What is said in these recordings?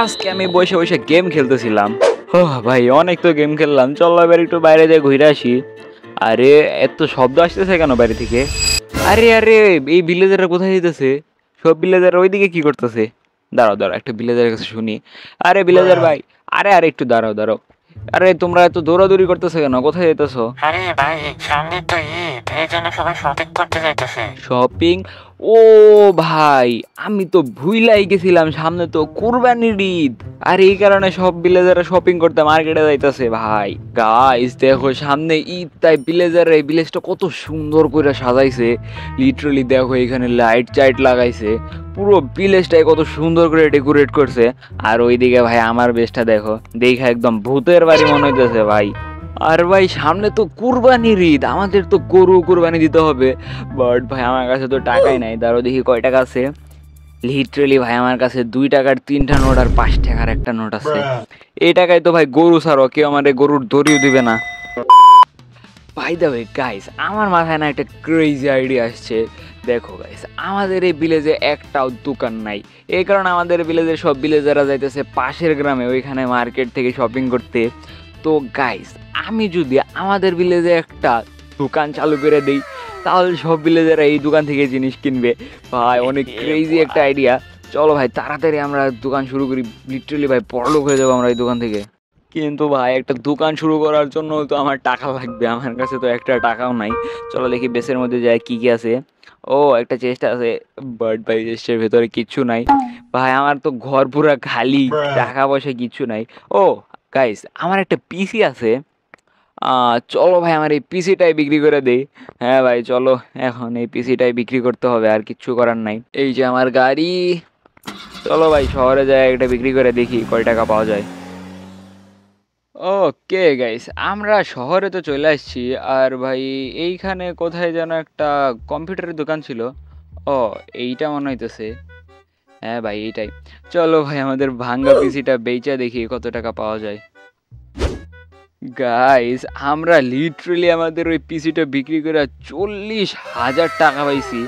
আজকে আমি বসে বসে গেম খেলতেছিলাম। ও ভাই, অনেক তো গেম খেললাম, চলো এবার একটু বাইরে যেয়ে ঘুরে আসি। আরে, এত শব্দ আসতেছে কেন বাইরে থেকে? আরে আরে, এই ভিলেজাররা কোথায় যেতেছে? সব ভিলেজার ওইদিকে কি করতেছে? দাঁড়াও দাঁড়াও, একটা ভিলেজারের কাছে শুনি। আরে ভিলেজার ভাই, আরে আরে একটু দাঁড়াও দাঁড়াও। আরে তোমরা এত দৌড়াদৌড়ি করতেছো কেন? কোথায় যেতেছো? আরে ভাই, সামনে তো ঈদ, এই জন্য সবাই শপিং করতে যাইতেছে। শপিং? ও ভাই, আমি তো ভুইলাই গেছিলাম, সামনে তো কুরবানির ঈদ। আর এই কারণে সব ভিলেজাররা শপিং করতে মার্কেটে যাইতেছে ভাই। গাইস দেখো, সামনে ঈদ, তাই ভিলেজাররা এই ভিলেজটা কত সুন্দর করে সাজাইছে। লিটারালি দেখো, এখানে লাইট টাইট লাগাইছে, পুরো ভিলেজটাই কত সুন্দর করে ডেকোরেট করছে। আর ওইদিকে ভাই আমার বেশটা দেখো, দেখা একদম ভূতের বাড়ি মনে হইতেছে ভাই। আর ভাই সামনে তো কুরবানির ঈদ, আমাদের তো গরু কুরবানি দিতে হবে। বাট ভাই আমার কাছে তো টাকাই নাই, দাঁড়ো দেখি কয় টাকা আছে। লিটারেলি ভাই আমার কাছে 2 টাকার 3টা নোট আর 5 টাকার একটা নোট আছে। এই টাকায় তো ভাই গরু ছাড়ো কেউ আমাদের গরুর দড়িও দিবে না। বাই দ্য ওয়ে গাইস, আমার মাথায় না একটা ক্রেজি আইডিয়া আসছে। দেখো গাইস, আমাদের এই ভিলেজে একটাও দোকান নাই। এই কারণে আমাদের ভিলেজের সব ভিলেজাররা যাইতেছে পাশের গ্রামে, ওইখানে মার্কেট থেকে শপিং করতে। তো গাইস, আমি যদি আমাদের ভিলেজে একটা দোকান চালু করে দিই, তাহলে সব ভিলেজাররা এই দোকান থেকে জিনিস কিনবে। ভাই অনেক ক্রেজি একটা আইডিয়া। চলো ভাই তাড়াতাড়ি আমরা দোকান শুরু করি। লিটারালি ভাই বড়লোক হয়ে যাবো আমরা এই দোকান থেকে। কিন্তু ভাই একটা দোকান শুরু করার জন্য তো আমার টাকা লাগবে, আমার কাছে তো একটা টাকাও নাই। চলো দেখি বেসের মধ্যে যায় কি কি আছে। ও, একটা চেস্ট আছে, বাট ভাই চেস্টের ভেতরে কিচ্ছু নাই। ভাই আমার তো ঘর পুরা খালি, টাকা পয়সা কিচ্ছু নাই। ও গাইস, আমার একটা পিসি আছে। চলো ভাই আমার এই পিসিটাই বিক্রি করে দেই। হ্যাঁ ভাই চলো, এখন এই পিসিটাই বিক্রি করতে হবে, আর কিচ্ছু করার নাই। এই যে আমার গাড়ি, চলো ভাই শহরে যায় একটা বিক্রি করে দেখি কয় টাকা পাওয়া যায়। ওকে গাইস, আমরা শহরে তো চলে আসছি। আর ভাই এইখানে কোথায় যেন একটা কম্পিউটারের দোকান ছিল। ও, এইটা মনে হইতেছে। হ্যাঁ ভাই এইটাই। চলো ভাই আমাদের ভাঙ্গা পিসিটা বেচা দেখি কত টাকা পাওয়া যায়। গাইস, আমরা লিটারালি আমাদের ওই পিসিটা বিক্রি করে 40,000 টাকা পাইছি।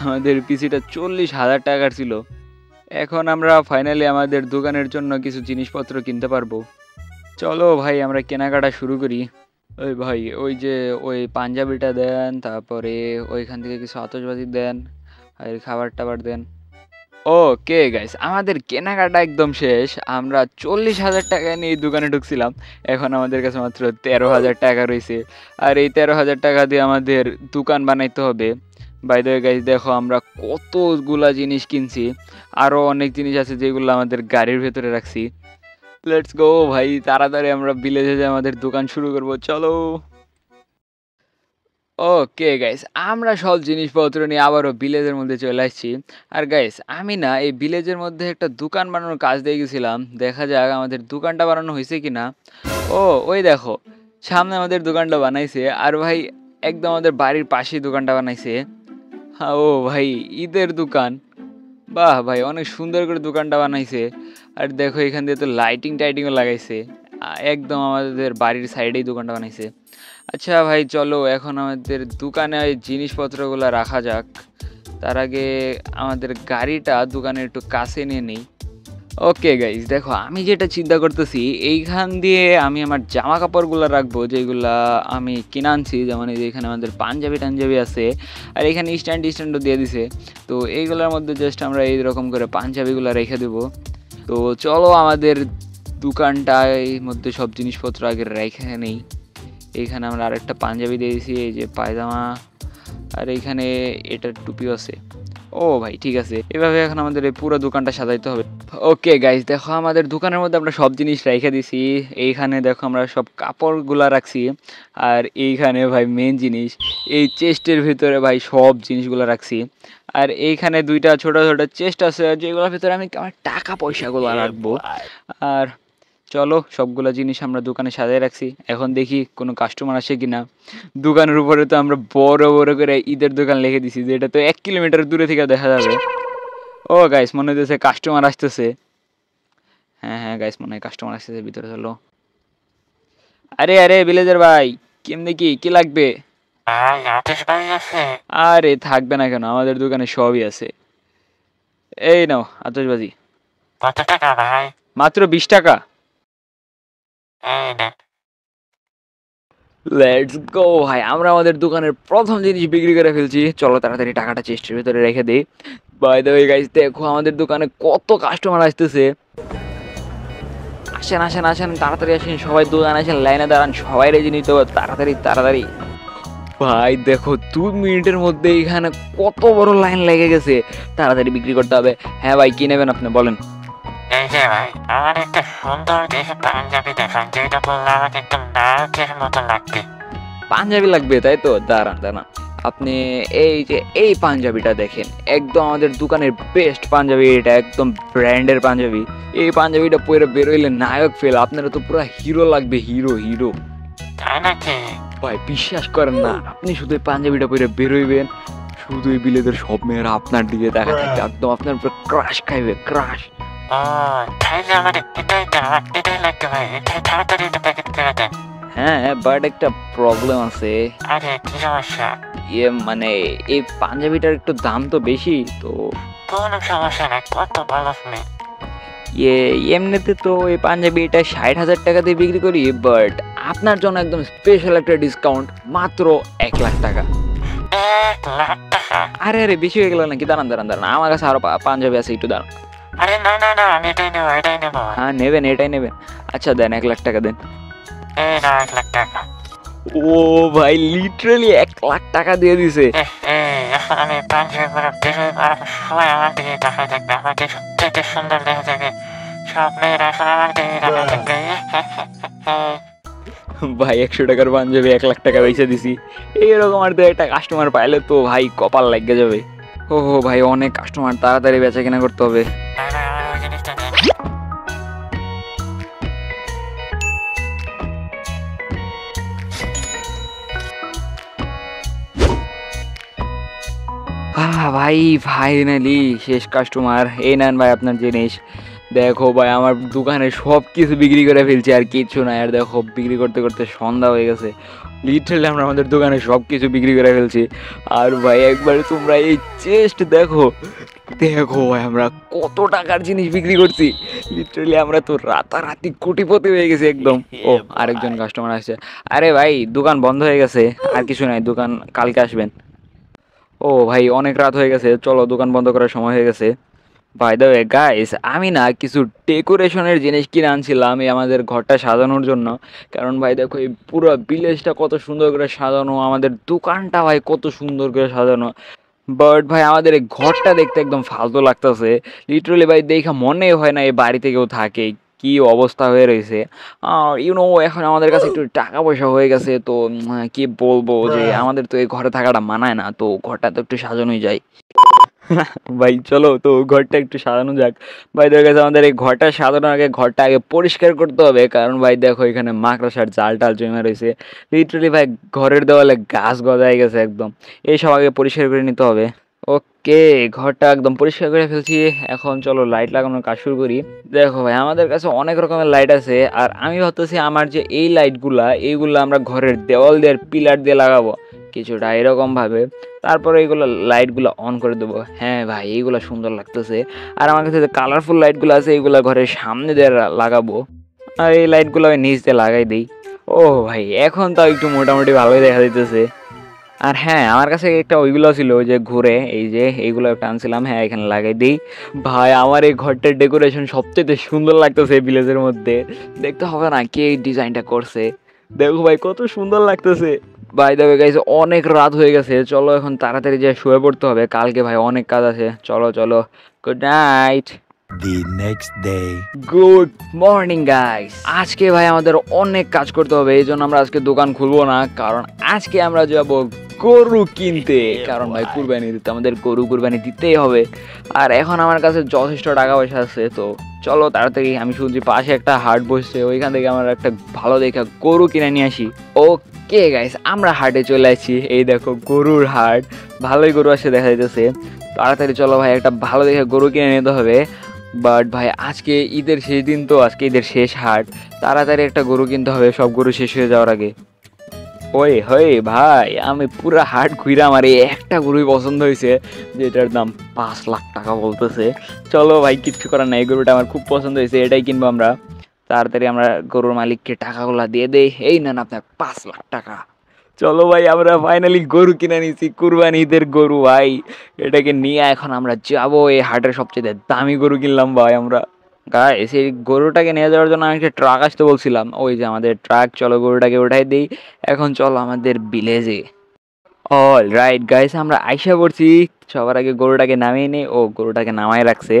আমাদের পিসিটা 40,000 টাকার ছিল। এখন আমরা ফাইনালি আমাদের দোকানের জন্য কিছু জিনিসপত্র কিনতে পারবো। চলো ভাই আমরা কেনাকাটা শুরু করি। ওই ভাই, ওই যে ওই পাঞ্জাবিটা দেন, তারপরে ওইখান থেকে কিছু আতশবাজি দেন, আর খাবার টাবার দেন। ওকে গাইস, আমাদের কেনাকাটা একদম শেষ। আমরা 40,000 টাকা নিয়ে এই দোকানে ঢুকছিলাম। এখন আমাদের কাছে মাত্র 13,000 টাকা রয়েছে। আর এই 13,000 টাকা দিয়ে আমাদের দোকান বানাইতে হবে। বাই দ্য ওয়ে গাইস, দেখো আমরা কতগুলা জিনিস কিনছি। আরও অনেক জিনিস আছে যেগুলো আমাদের গাড়ির ভেতরে রাখছি। লেটস গো ভাই, তাড়াতাড়ি আমরা ভিলেজে যে আমাদের দোকান শুরু করব, চলো। ওকে গাইস, আমরা সব জিনিসপত্র নিয়ে আবারও ভিলেজের মধ্যে চলে আসছি। আর গাইস, আমি না এই ভিলেজের মধ্যে একটা দোকান বানানোর কাজ দিয়ে গেছিলাম, দেখা যাক আমাদের দোকানটা বানানো হয়েছে কিনা। ও, ওই দেখো, সামনে আমাদের দোকানটা বানাইছে। আর ভাই একদম আমাদের বাড়ির পাশেই দোকানটা বানাইছে। হ্যাঁ, ও ভাই, ঈদের দোকান। বাহ ভাই, অনেক সুন্দর করে দোকানটা বানাইছে। আর দেখো এখান দিয়ে তো লাইটিং টাইটিংও লাগাইছে। একদম আমাদের বাড়ির সাইডেই দোকানটা বানাইছে। আচ্ছা ভাই চলো, এখন আমাদের দোকানে এই জিনিসপত্রগুলো রাখা যাক। তার আগে আমাদের গাড়িটা দোকানে একটু কাছে নিয়ে নিই। ওকে গাইজ, দেখো আমি যেটা চিন্তা করতেছি, এইখান দিয়ে আমি আমার জামা কাপড়গুলো রাখবো যেগুলা আমি কিনে আনছি। যেমন এই যে এখানে আমাদের পাঞ্জাবি টাঞ্জাবি আছে, আর এখানে স্ট্যান্ডও দিয়ে দিছে। তো এইগুলোর মধ্যে জাস্ট আমরা এইরকম করে পাঞ্জাবিগুলো রেখে দেবো। তো চলো আমাদের দোকানটার মধ্যে সব জিনিসপত্র আগে রেখে নেই। এইখানে আমরা আরেকটা পাঞ্জাবি দিয়ে দিয়েছি, এই যে পায়জামা, আর এইখানে এটার টুপিও আছে। ও ভাই ঠিক আছে, এভাবে এখন আমাদের এই পুরো দোকানটা সাজাইতে হবে। ওকে গাইজ, দেখো আমাদের দোকানের মধ্যে আমরা সব জিনিস রেখে দিছি। এইখানে দেখো আমরা সব কাপড়গুলা রাখছি। আর এইখানে ভাই মেন জিনিস, এই চেস্টের ভিতরে ভাই সব জিনিসগুলো রাখছি। আর এইখানে দুইটা ছোট ছোট চেস্ট আছে যেগুলোর ভিতরে আমি আমার টাকা পয়সাগুলো রাখবো। আর চলো সবগুলো জিনিস আমরা দোকানে সাজিয়ে রাখছি, এখন দেখি কোনো কাস্টমার আসে কিনা। দোকানের উপরে তো আমরা বড় বড় করে ঈদের দোকান লিখে দিছি, যেটা তো 1 কিলোমিটার দূরে থেকে দেখা যাবে। ও গাইস, মনে হচ্ছে কাস্টমার আসতেছে। হ্যাঁ হ্যাঁ গাইস, মনে হয় কাস্টমার আসতেছে, ভিতরে চলো। আরে আরে ভিলেজার ভাই, কেমনে কি লাগবে? ভাই, আতশবাজি আছে? আরে থাকবে না কেন, আমাদের দোকানে সবই আছে। এই নাও আতশবাজি। কত টাকা ভাই? মাত্র 20 টাকা। এই নেন। লেটস গো ভাই, আমরা আমাদের দোকানের প্রথম জিনিস বিক্রি করে ফেলছি। চলো তাড়াতাড়ি টাকাটা চেস্টের ভিতরে রেখে দিই। বাই দ্য ওয়ে গাইস, দেখো আমাদের দোকানে কত কাস্টমার আসতেছে। আসেন আসেন আসেন, তাড়াতাড়ি আসেন সবাই, দোকানে আসেন, লাইনে দাঁড়ান, সবাই রেজি নিতে হবে, তাড়াতাড়ি তাড়াতাড়ি। ভাই দেখো 2 মিনিটের মধ্যে এখানে কত বড় লাইন লেগে গেছে, তাড়াতাড়ি বিক্রি করতে হবে। হ্যাঁ ভাই, কি নেবেন আপনি বলেন। এই যে ভাই, আমার একটা সুন্দর দেখে পাঞ্জাবি দেখান, যেটা পরলে আমাকে একদম নায়কের মতো লাগবে। পাঞ্জাবি লাগবে তাই তো, দাঁড়ান দাঁড়ান, আপনি এই যে এই পাঞ্জাবিটা দেখেন, একদম আমাদের দোকানের বেস্ট পাঞ্জাবি, এটা একদম ব্র্যান্ডের পাঞ্জাবি। এই পাঞ্জাবিটা পরে বেরোইলে নায়ক ফেল, আপনারা তো পুরো হিরো লাগবে, হিরো হিরো। তাই নাকি? ভাই বিশ্বাস করেন না, আপনি শুধু এই পাঞ্জাবিটা পরে বেরোইবেন, শুধু এই বিলেদের সব মেয়েরা আপনার দিকে দেখা থাকবে, একদম আপনার উপরে ক্রাশ খাইবে, ক্রাশ। ও, তাইলে আমার এটাই লাগবে ভাই, এটাই তাড়াতাড়ি একটা প্যাকেট করে দেন। হ্যাঁ, বাট একটা প্রবলেম আছে। আরে কি সমস্যা? মানে এই পাঞ্জাবিটার একটু দাম তো বেশি তো। কোনো সমস্যা নাই, কত ভালো আপনি। ইয়ে, এমনিতে তো এই পাঞ্জাবিটা 60,000 টাকা দিয়ে বিক্রি করি, বাট আপনার জন্য একদম স্পেশাল একটা ডিসকাউন্ট, মাত্র 1 লাখ টাকা। 1 লাখ টাকা? আরে আরে, বেশি হয়ে গেল নাকি? দাঁড়ান দাঁড়ান দাঁড়ান, আমার কাছে আরো পাঞ্জাবি আছে, একটু দাঁড়ান। আরে না না না, আমি এটাই নেবো, এটাই নেবো। হ্যাঁ নেবেন, এটাই নেবেন। আচ্ছা দেন, 1 লাখ টাকা দেন। এই না, 1 লাখ টাকা। ও ভাই, লিটারালি 1 লাখ টাকা দিয়ে দিছে। এখন আমি পাঞ্জাবি পরে বেরোই, আর সবাই আমার দিকে তাকায় থাকবে, আমাকে সবথেকে সুন্দর দেখা যাবে। সব মেয়েরা এখন আমার দিকে তাকায় থাকবে। ভাই 100 টাকার পাঞ্জাবি 1 লাখ টাকা বেচে দিছি, এইরকম আর দু একটা কাস্টমার পাইলে তো ভাই কপাল লাগে যাবে। ও ভাই, অনেক কাস্টমার, তাড়াতাড়ি বেচা কেনা করতে হবে। না না, আমার ওই জিনিসটা দেন। ভাই ফাইনালি শেষ কাস্টমার, এই নেন ভাই আপনার জিনিস। দেখো ভাই, আমার দোকানে সব কিছু বিক্রি করে ফেলছি, আর কিচ্ছু নাই। আর দেখো বিক্রি করতে করতে সন্ধ্যা হয়ে গেছে, লিটারালি আমরা আমাদের দোকানে সব কিছু বিক্রি করে ফেলছি। আর ভাই একবার তোমরা এই চেস্ট দেখো, দেখো ভাই আমরা কত টাকার জিনিস বিক্রি করছি, লিটারালি আমরা তো রাতারাতি কোটিপতি হয়ে গেছি একদম। ও, আরেকজন কাস্টমার আসছে। আরে ভাই, দোকান বন্ধ হয়ে গেছে, আর কিছু নাই, দোকান কালকে আসবেন। ও ভাই, অনেক রাত হয়ে গেছে, চলো দোকান বন্ধ করার সময় হয়ে গেছে। বাই দ্য ওয়ে গাইস, আমি না কিছু ডেকোরেশনের জিনিস কিনে আনছিলাম এই আমাদের ঘরটা সাজানোর জন্য। কারণ ভাই দেখো, এই পুরো ভিলেজটা কত সুন্দর করে সাজানো, আমাদের দোকানটা ভাই কত সুন্দর করে সাজানো, বাট ভাই আমাদের এই ঘরটা দেখতে একদম ফালতু লাগতেছে। লিটারালি ভাই দেখা মনে হয় না এই বাড়িতে কেউ থাকে, কি অবস্থা হয়ে রয়েছে। আর এখন আমাদের কাছে একটু টাকা পয়সা হয়ে গেছে তো, কি বলবো, যে আমাদের তো এই ঘরে থাকাটা মানায় না, তো ঘরটা তো একটু সাজানোই যায়। ভাই চলো তো ঘরটা একটু সাজানো যাক। ভাই দেখো guys, আমাদের এই ঘরটা সাজানোর আগে ঘরটা আগে পরিষ্কার করতে হবে, কারণ ভাই দেখো এখানে মাকড়সার জাল টাল জমে রয়েছে, লিটারালি ভাই ঘরের দেওয়ালে গাছ গজায় গেছে একদম, এইসব আগে পরিষ্কার করে নিতে হবে। ওকে, ঘরটা একদম পরিষ্কার করে ফেলছি, এখন চলো লাইট লাগানোর কাজ শুরু করি। দেখো ভাই, আমাদের কাছে অনেক রকমের লাইট আছে, আর আমি ভাবতেছি আমার যে এই লাইটগুলা, এইগুলো আমরা ঘরের দেওয়াল দিয়ে পিলার দিয়ে লাগাবো কিছুটা এরকম ভাবে, তারপরে এইগুলো লাইটগুলো অন করে দেবো। হ্যাঁ ভাই, এইগুলো সুন্দর লাগতেছে। আর আমার কাছে যে কালারফুল লাইটগুলো আছে, এইগুলো ঘরের সামনে দিয়ে লাগাবো, আর এই লাইটগুলো আমি নিচ দিয়ে লাগাই দিই। ও ভাই, এখন তো একটু মোটামুটি ভালোই দেখা যাইতেছে। আর হ্যাঁ, আমার কাছে একটা ওইগুলো ছিল, ওই যে ঘুরে, এই যে এইগুলো একটা আনছিলাম, হ্যাঁ এখানে লাগাই দিই। ভাই আমার এই ঘরটার ডেকোরেশন সবচেয়ে সুন্দর লাগতেছে এই ভিলেজের মধ্যে, দেখতে হবে না কে এই ডিজাইনটা করছে। দেখো ভাই কত সুন্দর লাগতেছে। বাই দ্য ওয়ে গাইস, অনেক রাত হয়ে গেছে, চলো এখন তাড়াতাড়ি যে শুয়ে পড়তে হবে, কালকে ভাই অনেক কাজ আছে। চলো চলো, good night. The next day. Good morning guys, আজকে ভাই আমাদের অনেক কাজ করতে হবে, এই জন্য আমরা আজকে দোকান খুলবো না, কারণ আজকে আমরা যাব গরু কিনতে, কারণ ভাই কুরবানি দিতে আমাদের গরু কুরবানি দিতেই হবে। আর এখন আমার কাছে যথেষ্ট টাকা পয়সা আছে, তো চলো তাড়াতাড়ি, আমি শুনছি পাশে একটা হাট বসছে, ওইখান থেকে আমরা একটা ভালো দেখা গরু কিনে নিয়ে আসি। ওকে গাইস, আমরা হাটে চলে আসছি, এই দেখো গরুর হাট, ভালোই গরু আসে দেখা যাইতেছে। তাড়াতাড়ি চলো ভাই, একটা ভালো দেখে গরু কিনে নিতে হবে। বাট ভাই আজকে ঈদের শেষ দিন তো, আজকে ঈদের শেষ হাট, তাড়াতাড়ি একটা গরু কিনতে হবে, সব গরু শেষ হয়ে যাওয়ার আগে। ওই হয়ে ভাই আমি পুরা হাট ঘুরে আমার এই একটা গরুই পছন্দ হয়েছে, যেটার দাম 5 লাখ টাকা বলতেছে। চলো ভাই কিচ্ছু করার নাই, এই গরুটা আমার খুব পছন্দ হয়েছে, এটাই কিনবো আমরা। তাড়াতাড়ি আমরা গরুর মালিককে টাকাগুলা দিয়ে দেই। এই নেন আপনার 5 লাখ টাকা। চলো ভাই আমরা ফাইনালি গরু কিনে নিয়েছি, কুরবানি ঈদের গরু ভাই। এটাকে নিয়ে এখন আমরা যাবো, এই হাটের সবচেয়ে দামি গরু কিনলাম ভাই আমরা। গাইস এই গরুটাকে নিয়ে যাওয়ার জন্য আমি একটা ট্রাক আসতে বলছিলাম, ওই যে আমাদের ট্রাক। চলো গরুটাকে উঠাই দিই। এখন চলো আমাদের ভিলেজে। অল রাইট গাইস আমরা আইসা পড়ছি। সবার আগে গরুটাকে নামিয়ে নেই। ও গরুটাকে নামায় রাখছে।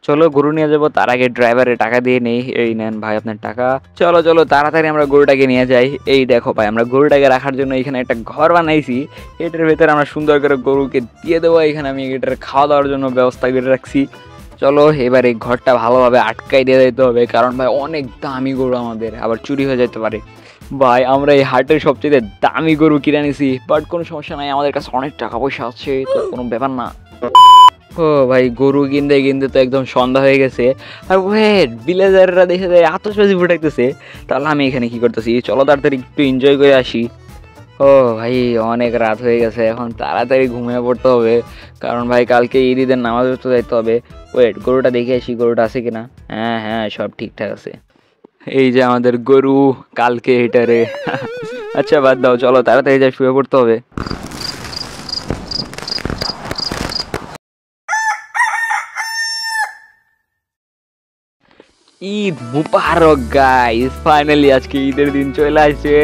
চলো গরু নিয়ে যাবো, তার আগে ড্রাইভারের টাকা দিয়ে নেই। এই নেন ভাই আপনার টাকা। চলো চলো তাড়াতাড়ি আমরা গরুটাকে নিয়ে যাই। এই দেখো ভাই আমরা গরুটাকে রাখার জন্য এখানে একটা ঘর বানাইছি। এটার ভেতরে আমরা সুন্দর করে গরুকে দিয়ে দেবো। এখানে আমি এটার খাওয়া দাওয়ার জন্য ব্যবস্থা করে রাখছি। চলো এবার এই ঘরটা ভালোভাবে আটকাই দিয়ে দিতে হবে, কারণ ভাই অনেক দামি গরু আমাদের, আবার চুরি হয়ে যেতে পারে। ভাই আমরা এই হাটের সবচেয়ে দামি গরু কিনে নিছি, বাট কোনো সমস্যা নাই, আমাদের কাছে অনেক টাকা পয়সা আছে, তো কোনো ব্যাপার না। ও ভাই গরু কিনতে কিনতে তো একদম সন্ধ্যা হয়ে গেছে। আর ওয়েট ভিলেজাররা দেখে যায় আতশবাজি ফুটাইতেছে, তাহলে আমি এখানে কি করতেছি? চলো তাড়াতাড়ি একটু এনজয় করে আসি। ও ভাই অনেক রাত হয়ে গেছে, এখন তাড়াতাড়ি ঘুমিয়ে পড়তে হবে, কারণ ভাই কালকে ঈদের নামাজ পড়তে যাইতে হবে। ওয়েট গরুটা দেখে আসি, গরুটা আছে কিনা। হ্যাঁ হ্যাঁ সব ঠিকঠাক আছে। এই যে আমাদের গরু, কালকে এটারে। আচ্ছা বাদ দাও, চলো তাড়াতাড়ি যা শুয়ে পড়তে হবে। ঈদ মুবারক গাইস, ফাইনালি আজকে ঈদের দিন চলে আসছে।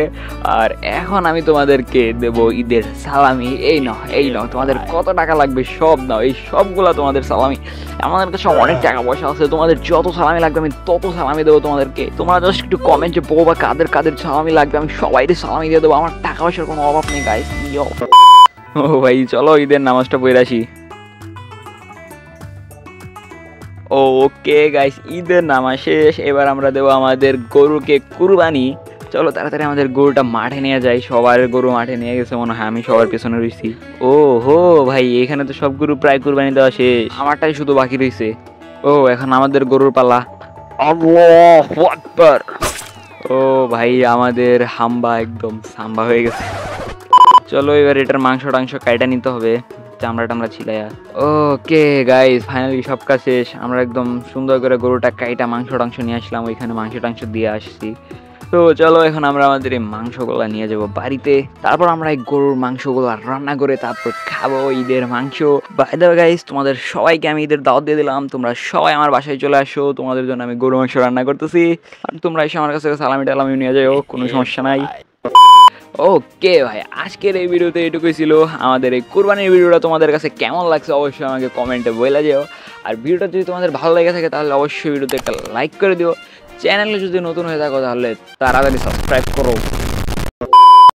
আর এখন আমি তোমাদেরকে দেব ঈদের সালামি। এই নাও এই নাও, তোমাদের কত টাকা লাগবে সব নাও, এই সবগুলা তোমাদের সালামি। আমাদের কাছে অনেক টাকা পয়সা আছে, তোমাদের যত সালামি লাগবে আমি তত সালামি দেবো তোমাদেরকে। তোমরা জাস্ট একটু কমেন্টে বলো বা কাদের কাদের সালামি লাগবে, আমি সবাইকে সালামি দিয়ে দেবো। আমার টাকা পয়সার কোনো অভাব নেই গাইস। ও ভাই চলো ঈদের নামাজটা পড়ে আসি। ওকে গাইস ঈদের নামাজ শেষ, এবার আমরা দেবো আমাদের গরুকে কুরবানি। চলো তাড়াতাড়ি আমাদের গরুটা মাঠে নিয়ে যাই। সবার গরু মাঠে নিয়ে গেছে মনে হয়, আমি সবার পেছনে রয়েছি। ও হো ভাই এখানে তো সব গরু প্রায় কুরবানি দেওয়া শেষ, আমারটাই শুধু বাকি রয়েছে। ও এখন আমাদের গরুর পালা। আল্লাহু আকবার। ও ভাই আমাদের হাম্বা একদম সাম্বা হয়ে গেছে। চলো এবার এটার মাংস টাংস কাইটা নিতে হবে, চামড়া টামড়া ছিলাইয়া। ওকে গাইস ফাইনালি সব কাজ শেষ, আমরা একদম সুন্দর করে গরুটা কাইটা মাংস টাংস নিয়ে আসলাম, ওইখানে মাংস টাংস দিয়ে আসছি। তো চলো এখন আমরা আমাদের এই মাংসগুলো নিয়ে যাবো বাড়িতে, তারপর আমরা এই গরুর মাংসগুলো রান্না করে তারপর খাবো ঈদের মাংস। বাই দ্য ওয়ে গাইস তোমাদের সবাইকে আমি ঈদের দাওয়াত দিয়ে দিলাম, তোমরা সবাই আমার বাসায় চলে আসো, তোমাদের জন্য আমি গরু মাংস রান্না করতেছি। আর তোমরা এসে আমার কাছে সালামি টালামি নিয়ে যাও, কোনো সমস্যা নাই। ওকে ভাই আজকের এই ভিডিওতে এটুকুই ছিল। আমাদের এই কুরবানির ভিডিওটা তোমাদের কাছে কেমন লাগছে অবশ্যই আমাকে কমেন্টে বলে যেও। আর ভিডিওটা যদি তোমাদের ভালো লেগে থাকে তাহলে অবশ্যই ভিডিওতে একটা লাইক করে দিও। চ্যানেলে যদি নতুন হয়ে থাকো তাহলে তাড়াতাড়ি সাবস্ক্রাইব করো।